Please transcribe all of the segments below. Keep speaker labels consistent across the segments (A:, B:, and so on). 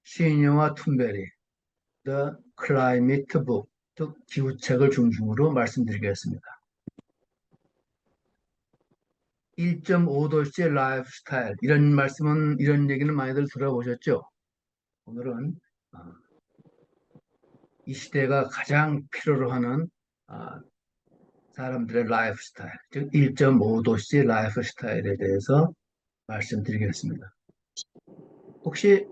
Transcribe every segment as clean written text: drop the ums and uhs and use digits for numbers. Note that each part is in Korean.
A: 시인영화 툰베리, The Climate Book, 즉 기후책을 중심으로 말씀드리겠습니다. 1.5도씨 라이프 스타일 이런 얘기는 많이들 들어보셨죠? 오늘은 어, 이 시대가 가장 필요로 하는 어, 사람들의 라이프 스타일, 즉 1.5도씨 라이프 스타일에 대해서 말씀드리겠습니다. 혹시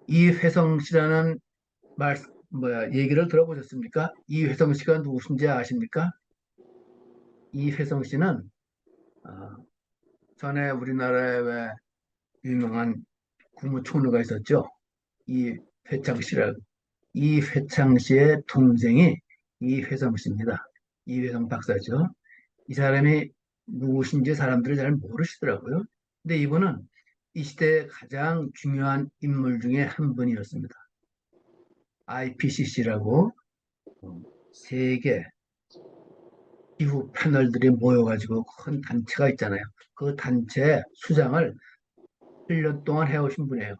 A: 이회성 씨라는 얘기를 들어보셨습니까? 이회성 씨가 누구신지 아십니까? 이회성 씨는 어, 전에 우리나라에 왜 유명한 국무총리가 있었죠. 이회창 씨라고. 이회창 씨의 동생이 이회성 씨입니다. 이회성 박사죠. 이 사람이 누구신지 사람들이 잘 모르시더라고요. 근데 이분은 이 시대의 가장 중요한 인물 중에 한 분이었습니다. IPCC라고 세계 기후 패널들이 모여가지고 큰 단체가 있잖아요. 그 단체 수장을 1년 동안 해오신 분이에요.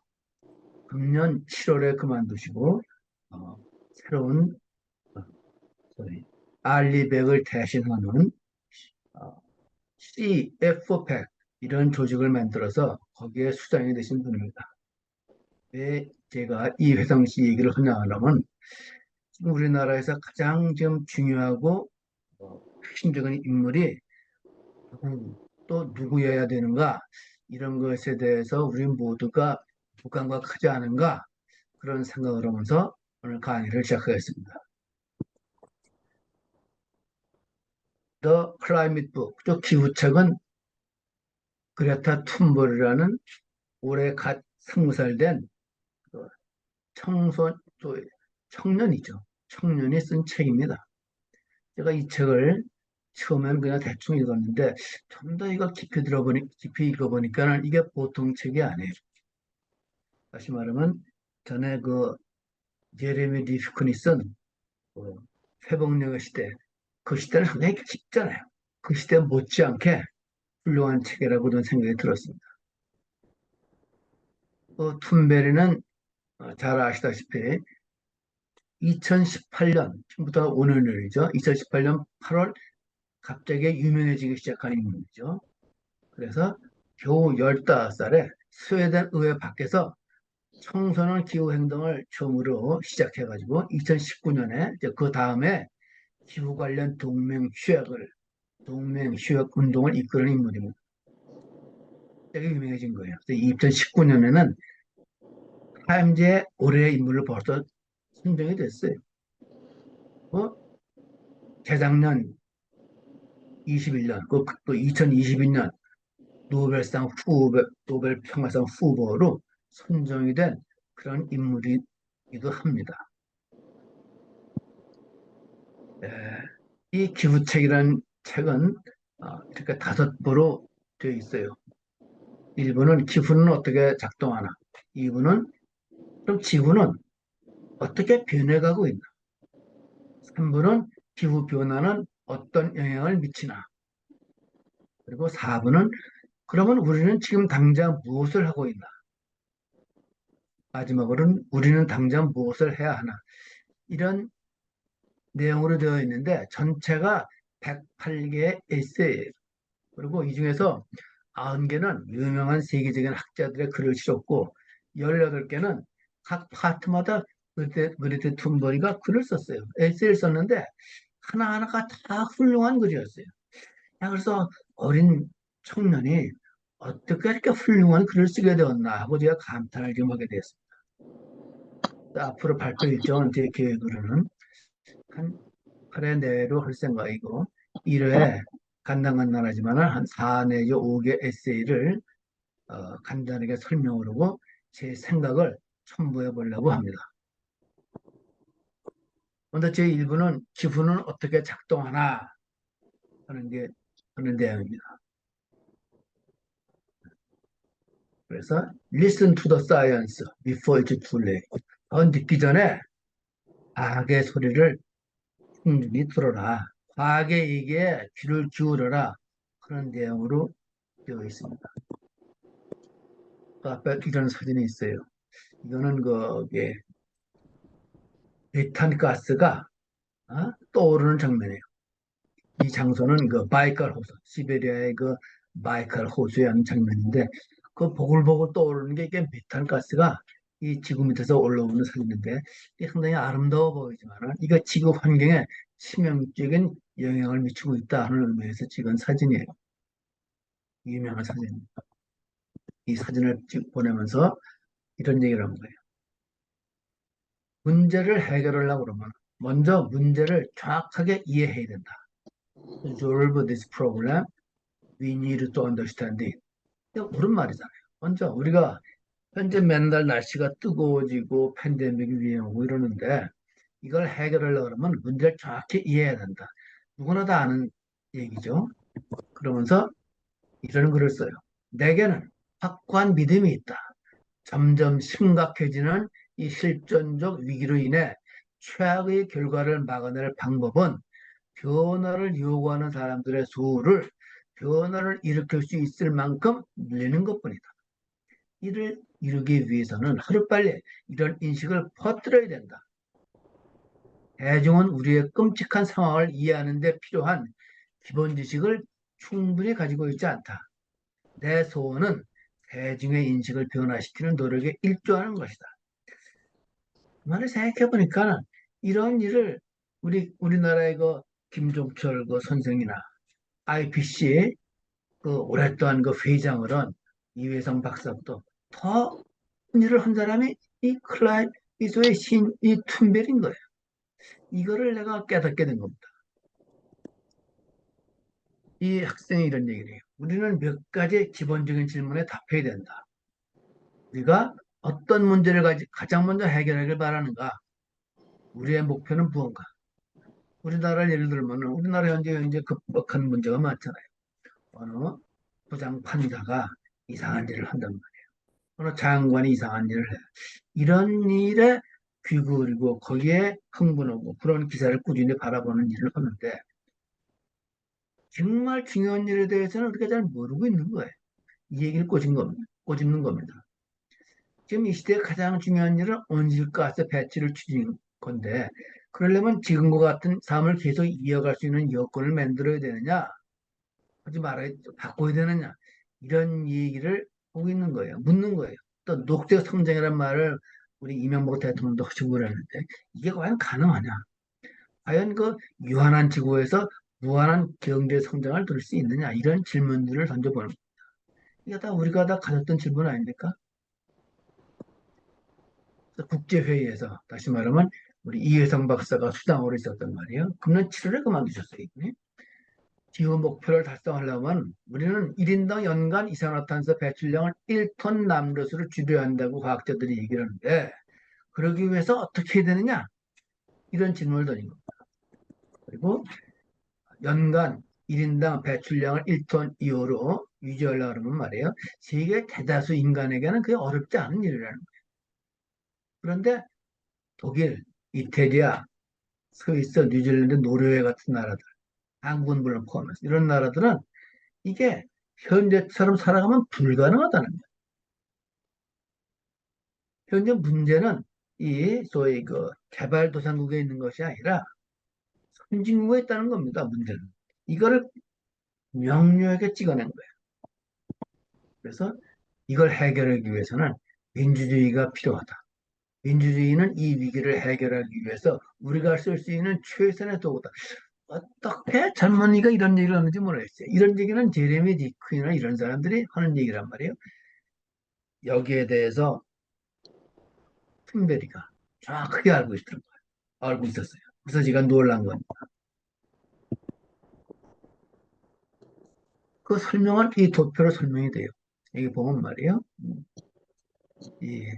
A: 금년 7월에 그만두시고 어, 새로운 어, 저희 알리백을 대신하는 어, CFPEC 이런 조직을 만들어서 거기에 수장이 되신 분입니다. 왜 제가 이회성 씨 얘기를 하냐면 지금 우리나라에서 가장 지금 중요하고 핵심적인 인물이 또 누구여야 되는가 이런 것에 대해서 우리 모두가 부담과 크지 않은가 그런 생각을 하면서 오늘 강의를 시작하겠습니다. The Climate Book, 저 기후책은 그레타 툰버리라는 올해 갓 20살 된 청소, 청년이죠. 청년이 쓴 책입니다. 제가 이 책을 처음에는 그냥 대충 읽었는데 좀 더 이거 깊이 읽어보니까는 이게 보통 책이 아니에요. 다시 말하면 전에 그 제레미 리프콘이 쓴 그 회복력의 시대, 그 시대는 상당히 깊잖아요. 그 시대 못지않게 훌륭한 책이라고 저는 생각이 들었습니다. 툰베리는 잘 아시다시피 2018년, 지금부터 오늘이죠. 2018년 8월 갑자기 유명해지기 시작한 인물이죠. 그래서 겨우 15살에 스웨덴 의회 밖에서 청소년 기후 행동을 처음으로 시작해가지고 2019년에 그 다음에 기후 관련 동맹 휴약 운동을 이끄는 인물입니다. 되게 유명해진 거예요. 2019년에는 타임즈의 올해의 인물로 벌써 선정이 됐어요. 어? 재작년 21년, 그 2022년 노벨 평화상 후보로 선정이 된 그런 인물이기도 합니다. 에, 이 기후책이라는 책은 이렇게 5부로 되어 있어요. 1부는 기후는 어떻게 작동하나, 2부는 그럼 지구는 어떻게 변해가고 있나, 3부는 기후 변화는 어떤 영향을 미치나, 그리고 4부는 그러면 우리는 지금 당장 무엇을 하고 있나, 마지막으로는 우리는 당장 무엇을 해야 하나, 이런 내용으로 되어 있는데 전체가 108개의 에세이예요. 그리고 이 중에서 90개는 유명한 세계적인 학자들의 글을 실었고 18개는 각 파트마다 그레테 툰버리가 글을 썼어요. 에세이를 썼는데 하나하나가 다 훌륭한 글이었어요. 그래서 어린 청년이 어떻게 이렇게 훌륭한 글을 쓰게 되었나 하고 제가 감탄을 좀 하게 되었습니다. 앞으로 발표 일정은 제 계획으로는 한 8회 내로 할 생각이고 1회 간단간단하지만 한 4 내지 5개 에세이를 간단하게 설명을 하고 제 생각을 첨부해 보려고 합니다. 먼저 제 1부는 기후는 어떻게 작동하나 하는 게 하는 내용입니다. 그래서 listen to the science before it's too late. 더 늦기 전에 과학의 소리를 충분히 들어라. 과학의 얘기에 귀를 기울여라. 그런 내용으로 되어 있습니다. 그 앞에 이런 사진이 있어요. 이거는 그게 메탄가스가 떠오르는 장면이에요. 이 장소는 그 바이칼 호수, 시베리아의 그 바이칼 호수에 하는 장면인데 그 보글보글 떠오르는 게 이게 메탄가스가 이 지구 밑에서 올라오는 사진인데 이게 상당히 아름다워 보이지만 이거 지구 환경에 치명적인 영향을 미치고 있다 하는 의미에서 찍은 사진이에요. 유명한 사진. 이 사진을 보내면서 이런 얘기를 한 거예요. 문제를 해결하려고 그러면 먼저 문제를 정확하게 이해해야 된다. To solve this problem, we need to understand it. 이거 옳은 말이잖아요. 먼저 우리가 현재 맨날 날씨가 뜨거워지고 팬데믹이 유행하고 이러는데 이걸 해결하려고 그러면 문제를 정확히 이해해야 된다. 누구나 다 아는 얘기죠. 그러면서 이런 글을 써요. 내게는 확고한 믿음이 있다. 점점 심각해지는 이 실존적 위기로 인해 최악의 결과를 막아낼 방법은 변화를 요구하는 사람들의 수를 변화를 일으킬 수 있을 만큼 늘리는 것뿐이다. 이를 이루기 위해서는 하루빨리 이런 인식을 퍼뜨려야 된다. 대중은 우리의 끔찍한 상황을 이해하는 데 필요한 기본 지식을 충분히 가지고 있지 않다. 내 소원은 대중의 인식을 변화시키는 노력에 일조하는 것이다. 그 말을 생각해보니까 이런 일을 우리나라의 그 김종철 그 선생이나 IPC 그 오랫동안 그 회장을한 이회성 박사부터 더 일을 한 사람이 이 클라이 이소의 이 툰베리인 거예요. 이거를 내가 깨닫게 된 겁니다. 이 학생이 이런 얘기를 해요. 우리는 몇 가지 기본적인 질문에 답해야 된다. 우리가 어떤 문제를 가장 먼저 해결하길 바라는가? 우리의 목표는 무언가? 우리나라를 예를 들면 우리나라 현재 급박한 문제가 많잖아요. 어느 부장 판사가 이상한 일을 한단 말이에요. 어느 장관이 이상한 일을 해요. 이런 일에 귀 기울이고 거기에 흥분하고 그런 기사를 꾸준히 바라보는 일을 하는데 정말 중요한 일에 대해서는 우리가 잘 모르고 있는 거예요. 이 얘기를 꼬집는 겁니다. 지금 이 시대에 가장 중요한 일은 온실가스 배출을 줄이는 건데 그러려면 지금과 같은 삶을 계속 이어갈 수 있는 여건을 만들어야 되느냐 하지 말아야 바꿔야 되느냐 이런 얘기를 하고 있는 거예요. 묻는 거예요. 또 녹색 성장이라는 말을 우리 이명박 대통령도 하시고 그러는데 이게 과연 가능하냐? 과연 그 유한한 지구에서 무한한 경제 성장을 들을 수 있느냐? 이런 질문들을 던져보는 거예요. 이게 다 우리가 다 가졌던 질문 아닙니까? 국제회의에서 다시 말하면 우리 이혜성 박사가 수장으로 있었단 말이에요. 금년 7월에 그만두셨어요. 이분이. 기후 목표를 달성하려면 우리는 1인당 연간 이산화탄소 배출량을 1톤 남짓으로 줄여야 한다고 과학자들이 얘기를 하는데 그러기 위해서 어떻게 해야 되느냐? 이런 질문을 던진 겁니다. 그리고 연간 1인당 배출량을 1톤 이하로 유지하려고 하면 말이에요. 세계 대다수 인간에게는 그게 어렵지 않은 일이라는 거예요. 그런데 독일, 이태리아, 스위스, 뉴질랜드, 노르웨이 같은 나라들, 한국은 물론 포함해서 이런 나라들은 이게 현재처럼 살아가면 불가능하다는 거예요. 현재 문제는 이 소위 그 개발도상국에 있는 것이 아니라 선진국에 있다는 겁니다. 문제는. 이거를 명료하게 찍어낸 거예요. 그래서 이걸 해결하기 위해서는 민주주의가 필요하다. 민주주의는 이 위기를 해결하기 위해서 우리가 쓸 수 있는 최선의 도구다. 어떻게 젊은이가 이런 얘기를 하는지 모르겠어요. 이런 얘기는 제레미 디크이나 이런 사람들이 하는 얘기란 말이에요. 여기에 대해서 툰베리가 정확하게 알고 있더라고요. 알고 있었어요. 그래서 제가 놀란 건 그 설명은 이 도표로 설명이 돼요. 여기 보면 말이에요. 이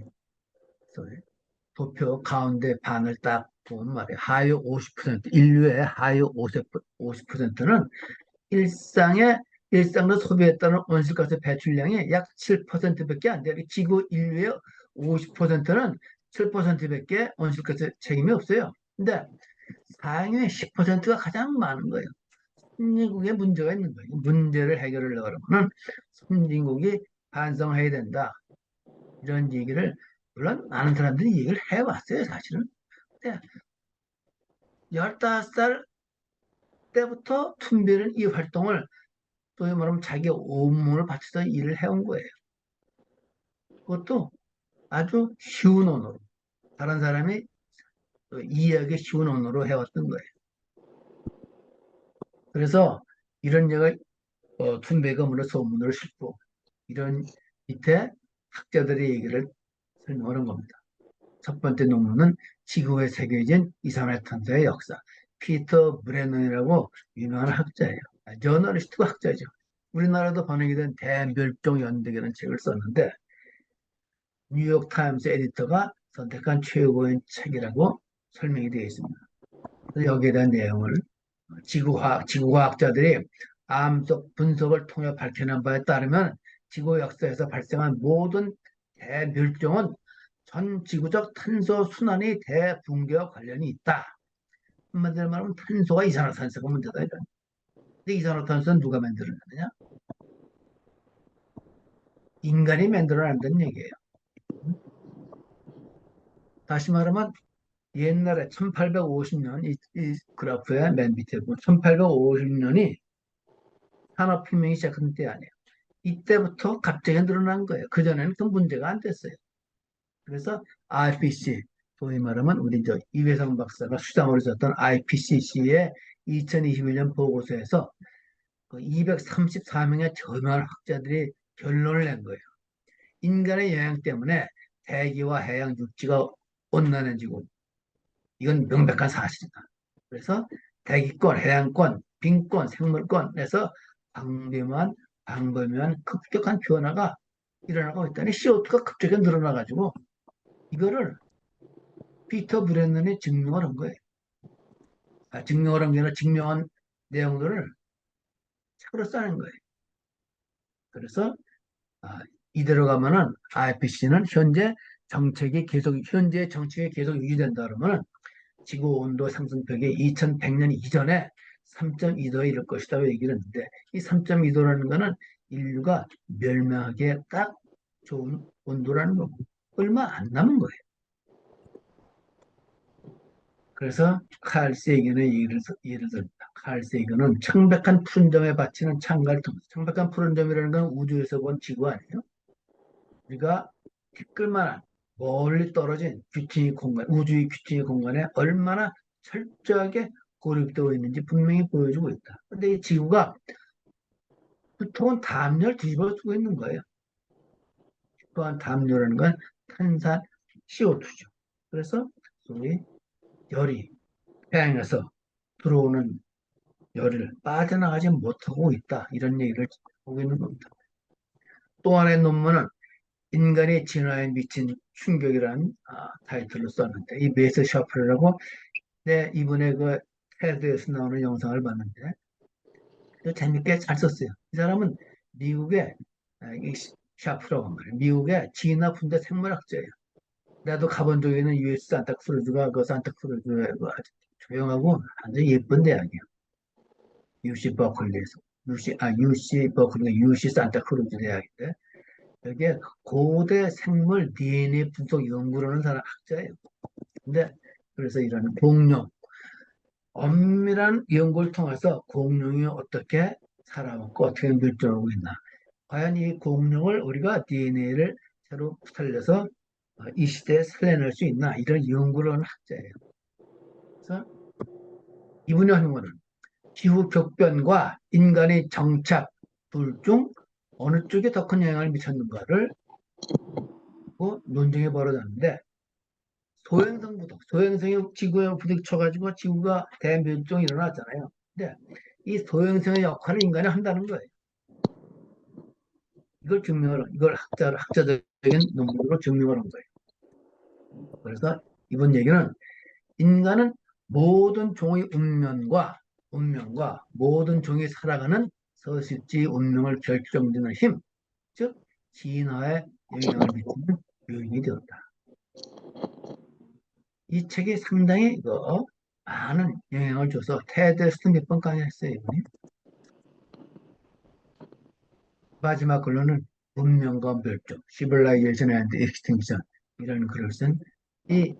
A: 도표 가운데 반을 딱 보면 말이에요. 하유 50%, 인류의 하유 50%는 일상으로 소비했다는 온실가스 배출량의 약 7%밖에 안 돼요. 지구 인류의 50%는 7%밖에 온실가스 책임이 없어요. 근데 사용의 10%가 가장 많은 거예요. 선진국에 문제가 있는 거예요. 문제를 해결하려고 하면 선진국이 반성해야 된다. 이런 얘기를 물론 많은 사람들이 얘기를 해왔어요, 사실은. 근데 15살 때부터 툰베는 이 활동을 소위 말하면 자기 온몸을 바쳐서 일을 해온 거예요. 그것도 아주 쉬운 언어로, 다른 사람이 이해하기 쉬운 언어로 해왔던 거예요. 그래서 이런 얘가 툰베가 물론 소문을 싣고 이런 밑에 학자들의 얘기를 설명하는 겁니다. 첫 번째 논문은 지구에 새겨진 이산화탄소의 역사. 피터 브레넌이라고 유명한 학자예요. 저널리스트고 학자죠. 우리나라도 번역이 된 대멸종 연대기라는 책을 썼는데 뉴욕타임스 에디터가 선택한 최고의 책이라고 설명이 되어 있습니다. 여기에 대한 내용을 지구과학자들이 암석 분석을 통해 밝혀낸 바에 따르면 지구 역사에서 발생한 모든 대멸종은 전 지구적 탄소 순환의 대붕괴와 관련이 있다. 한마디로 말하면 탄소가 이산화탄소가 문제다. 이런. 근데 이산화탄소는 누가 만들어냈느냐? 인간이 만들어낸다는 얘기예요. 다시 말하면 옛날에 1850년 이 그래프의 맨 밑에 보면 1850년이 산업혁명이 시작한 때 아니에요. 이때부터 갑자기 늘어난 거예요. 그전에는 그 문제가 안 됐어요. 그래서 IPC, 소위 말하면 우리 저 이회성 박사가 수상으로 줬던 IPCC의 2021년 보고서에서 그 234명의 저명한 학자들이 결론을 낸 거예요. 인간의 영향 때문에 대기와 해양 육지가 온난해지고 이건 명백한 사실이다. 그래서 대기권, 해양권, 빈권, 생물권에서 방대한 급격한 변화가 일어나고 있다니 CO2가 급격히 늘어나가지고 이거를 피터 브랜넌이 증명을 한 거예요. 증명을 한 게 아니라 증명한 내용들을 책으로 써낸 거예요. 그래서 아, 이대로 가면은 IPC는 현재 정책이 계속 유지된다 그러면 지구 온도 상승폭이 2100년 이전에 3.2도에 이를 것이라고 얘기를 했는데 이 3.2도라는 거는 인류가 멸망하기에 딱 좋은 온도라는 거고 얼마 안 남은 거예요. 그래서 칼 세이건의 예를 듭니다. 칼 세이건은 창백한 푸른 점에 바치는 창가를 통해서 창백한 푸른 점이라는 건 우주에서 본 지구 아니에요? 우리가 티끌만한 멀리 떨어진 귀퉁이 공간, 우주의 귀퉁이 공간에 얼마나 철저하게 고립되어 있는지 분명히 보여주고 있다. 근데 이 지구가 두터운 담요를 뒤집어 쓰고 있는 거예요. 또한 담요라는 건 탄산 CO2죠. 그래서 소위 열이 태양에서 들어오는 열을 빠져나가지 못하고 있다. 이런 얘기를 하고 있는 겁니다. 또 하나의 논문은 인간의 진화에 미친 충격이라는 타이틀로 썼는데 이 메스 샤프라고 이번에 그 테드에서 나오는 영상을 봤는데 재밌게 잘 썼어요. 이 사람은 미국의 이 샤프라고 말이에요. 미국의 진화 분대 생물학자예요. 나도 가본 적에 있는 US 산타크루즈가 그 산타크루즈의 그 아주 조용하고 아주 예쁜 대학이에요. UC 버클리에서 UC 버클리 UC 산타크루즈 대학인데 여기에 고대 생물 DNA 분석 연구를 하는 사람 학자예요. 근데 그래서 이런 공룡, 엄밀한 연구를 통해서 공룡이 어떻게 살아왔고 어떻게 멸종하고 있나. 과연 이 공룡을 우리가 DNA를 새로 살려서 이 시대에 살려낼 수 있나 이런 연구를 하는 학자예요. 그래서 이분이 하는 거는 기후 격변과 인간의 정착 둘 중 어느 쪽에 더 큰 영향을 미쳤는가를 논쟁이 벌어졌는데 소행성이 지구에 부딪혀가지고 지구가 대멸종이 일어났잖아요. 근데 이 소행성의 역할을 인간이 한다는 거예요. 이걸 학자적인 논문으로 증명을 한 거예요. 그래서 이번 얘기는 인간은 모든 종의 운명과 모든 종이 살아가는 서식지 운명을 결정짓는 힘, 즉 진화에 영향을 미치는 요인이 되었다. 이 책이 상당히 많은 영향을 줘서 테드에서도 몇 번 강의했어요. 이분이. 마지막 글로는 운명과 멸종, Civilization and Extinction. 이런 글을 쓴 이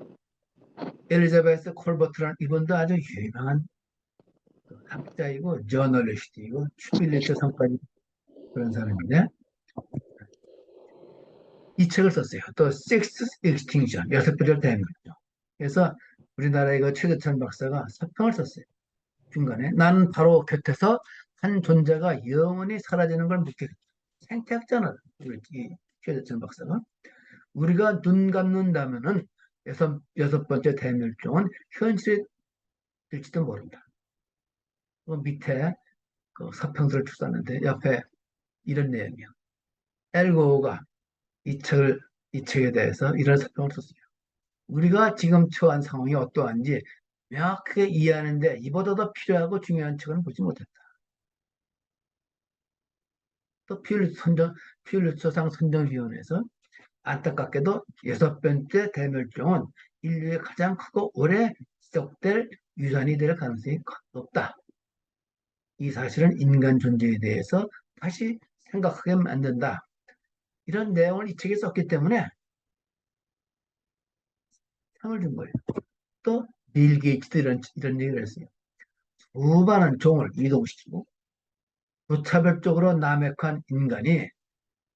A: 엘리자베스 콜버트라는 이분도 아주 유명한 학자이고 저널리스트이고 슈필리처 상까지 그런 사람인데 이 책을 썼어요. 또 Sixth Extinction, 여섯 번째 대멸종. 그래서 우리나라의 그 최대천 박사가 서평을 썼어요. 중간에 나는 바로 곁에서 한 존재가 영원히 사라지는 걸 묻게 됐다. 생태학자는 우리 이 최대천 박사가 우리가 눈 감는다면은 여섯 번째 대멸종은 현실이 될지도 모른다. 그 밑에 그 서평서를 주었는데 옆에 이런 내용이요. 엘고가 이 책에 대해서 이런 설명을 썼어요. 우리가 지금 처한 상황이 어떠한지 명확하게 이해하는데 이보다 더 필요하고 중요한 책은 보지 못했다. 또 퓰리처상 선정위원회에서 안타깝게도 여섯 번째 대멸종은 인류의 가장 크고 오래 지속될 유산이 될 가능성이 높다. 이 사실은 인간 존재에 대해서 다시 생각하게 만든다. 이런 내용을 이 책에 썼기 때문에 상을 준 거예요. 또 빌 게이츠도 이런 얘기를 했어요. 수많은 종을 이동시키고 무차별적으로 남획한 인간이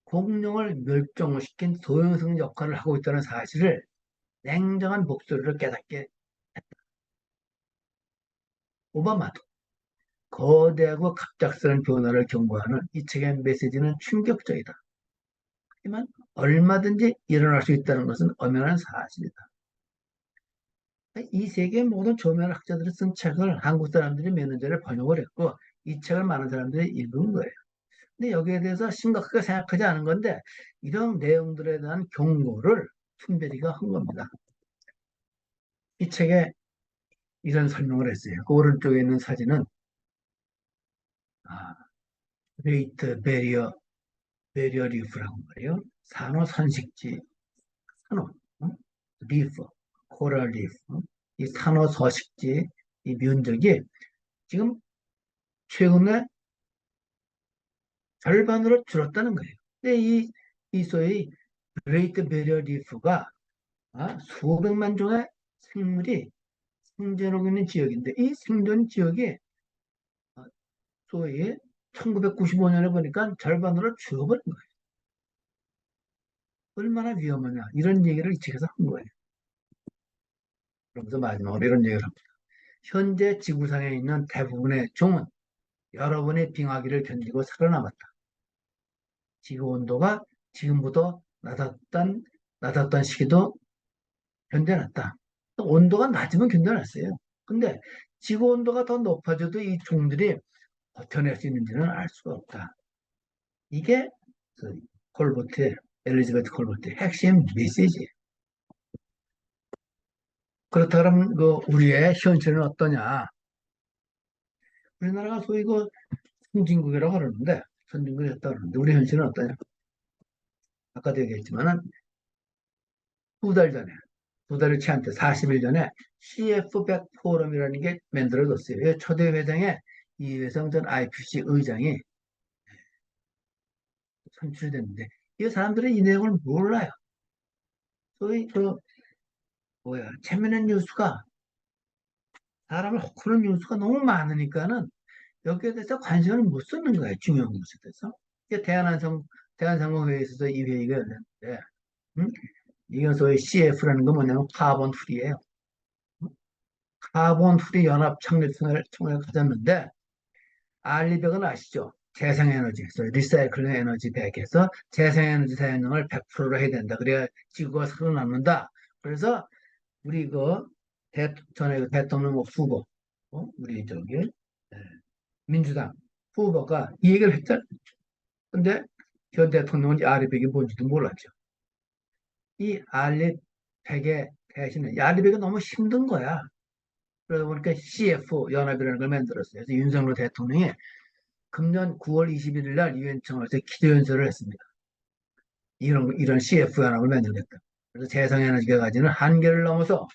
A: 공룡을 멸종시킨 소형성 역할을 하고 있다는 사실을 냉정한 목소리로 깨닫게 했다. 오바마도 거대하고 갑작스러운 변화를 경고하는 이 책의 메시지는 충격적이다. 하지만 얼마든지 일어날 수 있다는 것은 엄연한 사실이다. 이 세계 모든 조면 학자들이 쓴 책을 한국 사람들이 몇 년 전에 번역을 했고 이 책을 많은 사람들이 읽은 거예요. 근데 여기에 대해서 심각하게 생각하지 않은 건데 이런 내용들에 대한 경고를 툰베리가 한 겁니다. 이 책에 이런 설명을 했어요. 그 오른쪽에 있는 사진은 아, 그레이트 베리어 리프라고 말이에요. 산호 서식지, 산호, 어? 리프, 코랄 리프, 이 산호 서식지 이 면적이 지금 최근에 절반으로 줄었다는 거예요. 근데 이 소위 그레이트 베리어 리프가 수백만 종의 생물이 생존하고 있는 지역인데 이 생존 지역이 어, 소위 1995년에 보니까 절반으로 줄어버린 거예요. 얼마나 위험하냐 이런 얘기를 이 책에서 한 거예요. 그러면서 마지막으로 이런 얘기를 합니다. 현재 지구상에 있는 대부분의 종은 여러분의 빙하기를 견디고 살아남았다. 지구 온도가 지금보다 낮았던 시기도 견뎌냈다. 온도가 낮으면 견뎌냈어요. 근데 지구 온도가 더 높아져도 이 종들이 버텨낼 수 있는지는 알 수가 없다. 이게 그 엘리자베트 콜버트의 핵심 메시지예요. 그렇다 그러면 그 우리의 현실은 어떠냐? 우리나라가 소위 그 선진국이라고 그러는데 선진국이었다 그러는데 우리 현실은 어떠냐? 아까도 얘기했지만은 두 달 전에 두 달치 않대 40일 전에 CF100 포럼이라는 게 만들어졌어요. 초대 회장에 이회성 전 IPC 의장이 선출됐는데 이 사람들은 이 내용을 몰라요. 소위 그 재미있는 뉴스가 사람을 호크는 뉴스가 너무 많으니까는 여기에 대해서 관심을 못 쏟는 거예요. 중요한 것에 대해서. 이게 대한상공회의에서 이 회의가 열렸는데 음? 이건 소위 CF라는 건 뭐냐면 카본 프리예요. 카본 프리 연합 창립총회를 가졌는데 알리백은 아시죠? 재생에너지, 리사이클링 에너지 100에서 재생에너지 사용량을 100%로 해야 된다. 그래야 지구가 살아남는다. 그래서 우리 전에 대통령 후보, 우리 예, 민주당 후보가 이 얘기를 했잖아요. 근데 현 대통령은 이 알리백이 뭔지도 몰랐죠. 이 알리백의 대신에 이 알리백이 너무 힘든 거야. 그러다 보니까 CF 연합이라는 걸 만들었어요. 그래서 윤석열 대통령이 금년 9월 21일 날 유엔 청원에서 기도연설을 했습니다. 이런 CF 연합을 만들겠다. 그래서 재생에너지가 가지는 한계를 넘어서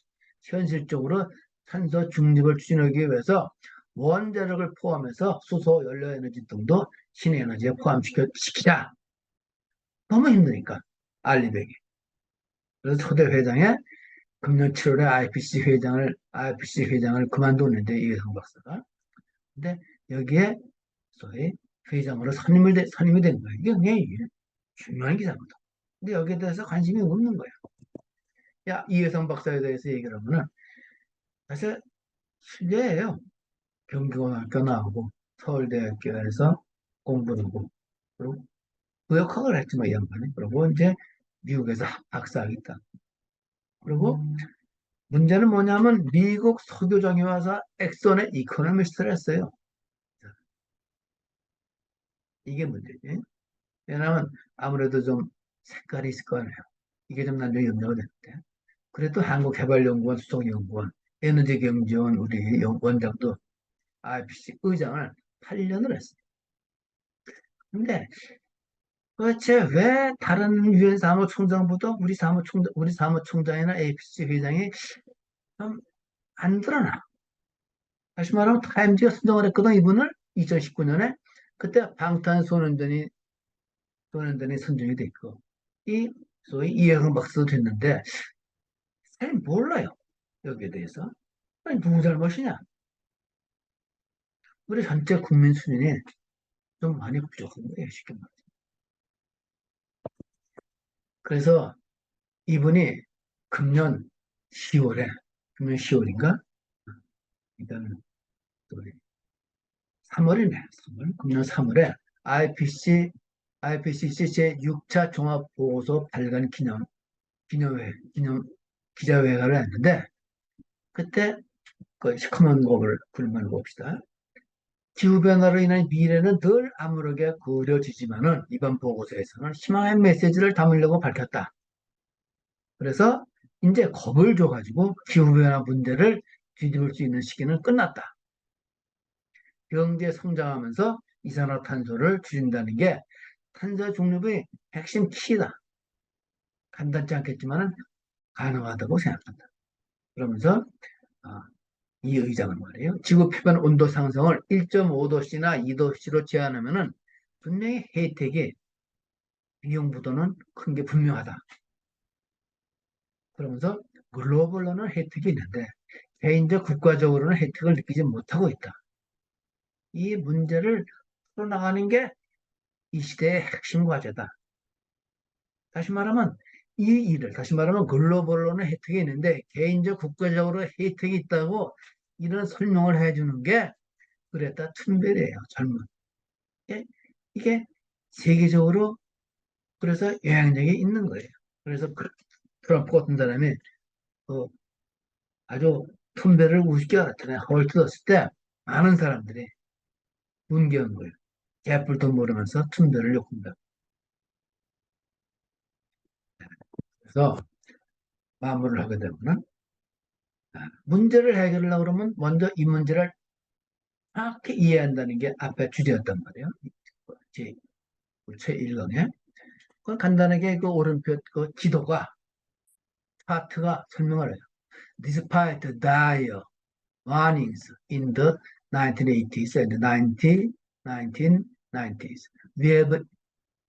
A: 현실적으로 탄소 중립을 추진하기 위해서 원자력을 포함해서 수소, 연료에너지 등도 신에너지에 포함시키자. 너무 힘드니까 알리백이. 그래서 초대 회장에 금년 7월에 IPC 회장을 그만뒀는데 이회성 박사가. 근데 여기에 소위 회장으로 선임이 된 거예요. 이게 굉장히 중요한 기사거든. 근데 여기에 대해서 관심이 없는 거예요. 야, 이회성 박사에 대해서 얘기를 하면은 사실 실례예요. 경기고등학교 나오고 서울대학교에서 공부를 하고 그리고 무역학을 했지 뭐 이 양반이. 그리고 이제 미국에서 박사학위 있다. 그리고 문제는 뭐냐면 미국 석유정에 와서 엑선의 이코노미스트를 했어요. 이게 문제지. 왜냐하면 아무래도 좀 색깔이 있을 거 아니에요. 이게 좀 나중에 염려가 되는데. 그래도 한국개발연구원 수석연구원, 에너지경제원 우리 원장도 IPC 의장을 8년을 했어요. 근데 도대체 왜 다른 유엔 사무총장보다 우리 사무총장이나 APC 회장이 좀 안 드러나? 다시 말하면 타임즈가 선정을 했거든, 이분을 2019년에. 그때 방탄소년단이 선정이 됐고, 이 소위 이해성 박사도 됐는데 잘 몰라요. 여기에 대해서. 아니, 누구 잘못이냐? 우리 전체 국민 수준이 좀 많이 부족한 거예요, 쉽게 말해서. 그래서 이분이 금년 10월에, 금년 10월인가? 일단 3월이네, 3월. 금년 3월에 IPCC 제6차 종합보고서 발간 기자회견을 했는데, 그때 그 시커먼 곡을 불만 봅시다. 기후변화로 인한 미래는 늘 암울하게 그려지지만은 이번 보고서에서는 희망의 메시지를 담으려고 밝혔다. 그래서 이제 겁을 줘가지고 기후변화 문제를 뒤집을 수 있는 시기는 끝났다. 경제 성장하면서 이산화탄소를 줄인다는 게 탄소 중립의 핵심 키다. 간단치 않겠지만 가능하다고 생각한다. 그러면서 아, 이 의장은 말이에요. 지구 표면 온도 상승을 1.5도씨나 2도씨로 제한하면은 분명히 혜택이 비용보다는 큰 게 분명하다. 그러면서 글로벌로는 혜택이 있는데 개인적 국가적으로는 혜택을 느끼지 못하고 있다. 이 문제를 풀어나가는 게 이 시대의 핵심 과제다. 다시 말하면 글로벌로는 혜택이 있는데 개인적 국가적으로 혜택이 있다고 이런 설명을 해주는 게 그레타 툰베리예요. 젊은. 이게 세계적으로 그래서 영향력이 있는 거예요. 그래서 트럼프 같은 사람이 그 아주 툰베를 우습게 알았잖아요. 헐 뜯었을 때 많은 사람들이 분개한 거예요. 개뿔도 모르면서 툰베를 욕한다. 그래서 마무리를 하게 되면 문제를 해결하려고 그러면 먼저 이 문제를 정확히 이해한다는 게 앞에 주제였단 말이에요. 제1강에. 그 간단하게 그 오른편 그 지도가 차트가 설명을 해요. Despite dire warnings in the 1980s and 1990s, we have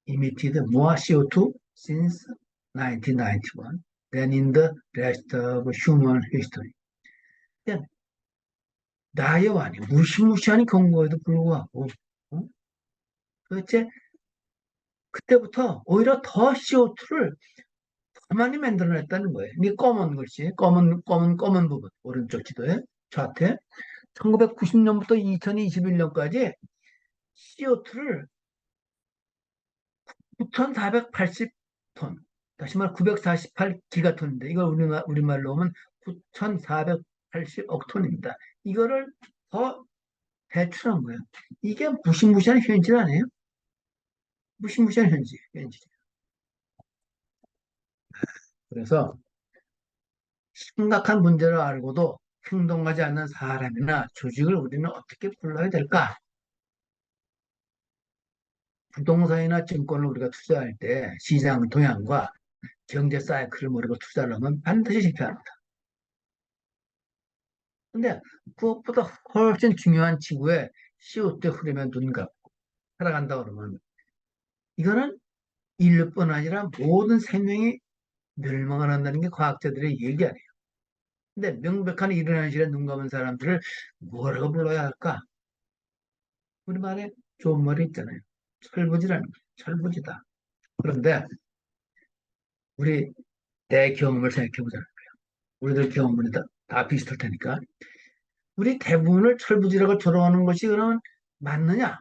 A: emitted more CO2 since 1991 than in the rest of human history. 나의 와니 무시무시한 경고에도 불구하고 어? 도대체 그때부터 오히려 더 CO2를 더 많이 만들어냈다는 거예요. 이 검은 글씨, 검은 부분, 오른쪽 지도에, 차트에 1990년부터 2021년까지 CO2를 9,480톤, 다시 말해 948기가톤인데, 이걸 우리말로 하면 9,480억 톤입니다. 이거를 더 배출한 거예요. 이게 무시무시한 현실 아니에요? 무시무시한 현실. 그래서 심각한 문제를 알고도 행동하지 않는 사람이나 조직을 우리는 어떻게 불러야 될까? 부동산이나 증권을 우리가 투자할 때 시장 동향과 경제 사이클을 모르고 투자를 하면 반드시 실패합니다. 근데 그것보다 훨씬 중요한 지구에 CO2 흐르면 눈 감고 살아간다 그러면 이거는 인류뿐 아니라 모든 생명이 멸망을 한다는 게 과학자들의 얘기 아니에요. 근데 명백한 이른 현실에 눈 감은 사람들을 뭐라고 불러야 할까? 우리말에 좋은 말이 있잖아요. 철부지라는 거예요. 철부지다. 그런데 우리 내 경험을 생각해 보자는 거예요. 우리들 경험은 다 비슷할 테니까. 우리 대부분을 철부지라고 돌아오는 것이 그러면 맞느냐?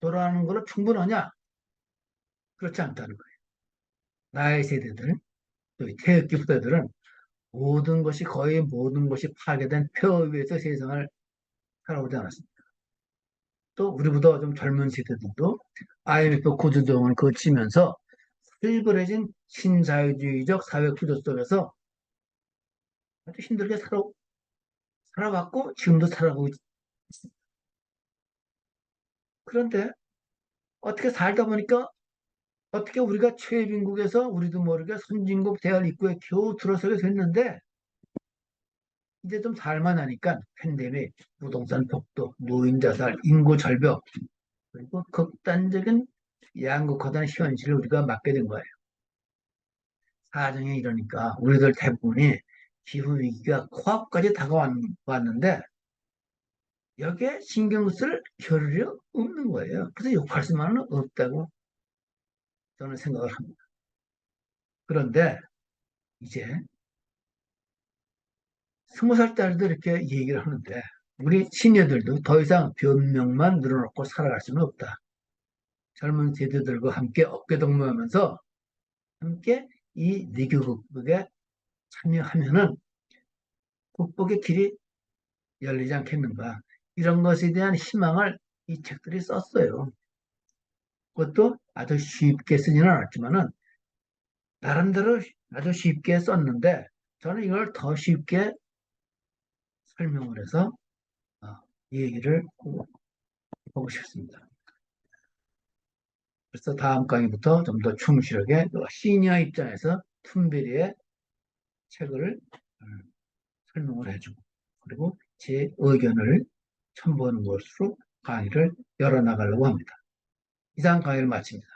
A: 돌아오는 걸로 충분하냐? 그렇지 않다는 거예요. 나의 세대들, 또 태극기 후대들은 모든 것이 거의 모든 것이 파괴된 폐허 위에서 세상을 살아오지 않았습니다. 또 우리보다 좀 젊은 세대들도 IMF 구조조정을 거치면서 일그러진 신자유주의적 사회 구조 속에서 아주 힘들게 살아왔고 지금도 살아가고 있습니다. 그런데 어떻게 살다 보니까 어떻게 우리가 최빈국에서 우리도 모르게 선진국 대열 입구에 겨우 들어서게 됐는데 이제 좀 살만하니까 팬데믹, 부동산 폭도, 노인 자살, 인구 절벽 그리고 극단적인 양극화된 현실을 우리가 맞게 된 거예요. 사정이 이러니까 우리들 대부분이 기후위기가 코앞까지 다가왔는데 여기에 신경 쓸 겨를이 없는 거예요. 그래서 욕할 수만은 없다고 저는 생각을 합니다. 그런데 이제 20살짜리도 이렇게 얘기를 하는데 우리 시니어들도 더 이상 변명만 늘어놓고 살아갈 수는 없다. 젊은 세대들과 함께 어깨동무하면서 함께 이 내교 극복에 참여하면은 극복의 길이 열리지 않겠는가. 이런 것에 대한 희망을 이 책들이 썼어요. 그것도 아주 쉽게 쓰지는 않았지만은 나름대로 아주 쉽게 썼는데 저는 이걸 더 쉽게 설명을 해서 어, 이 얘기를 보고 싶습니다. 그래서 다음 강의부터 좀 더 충실하게 시니어 입장에서 툰베리의 책을 설명을 해주고 그리고 제 의견을 첨부하는 것으로 강의를 열어나가려고 합니다. 이상 강의를 마칩니다.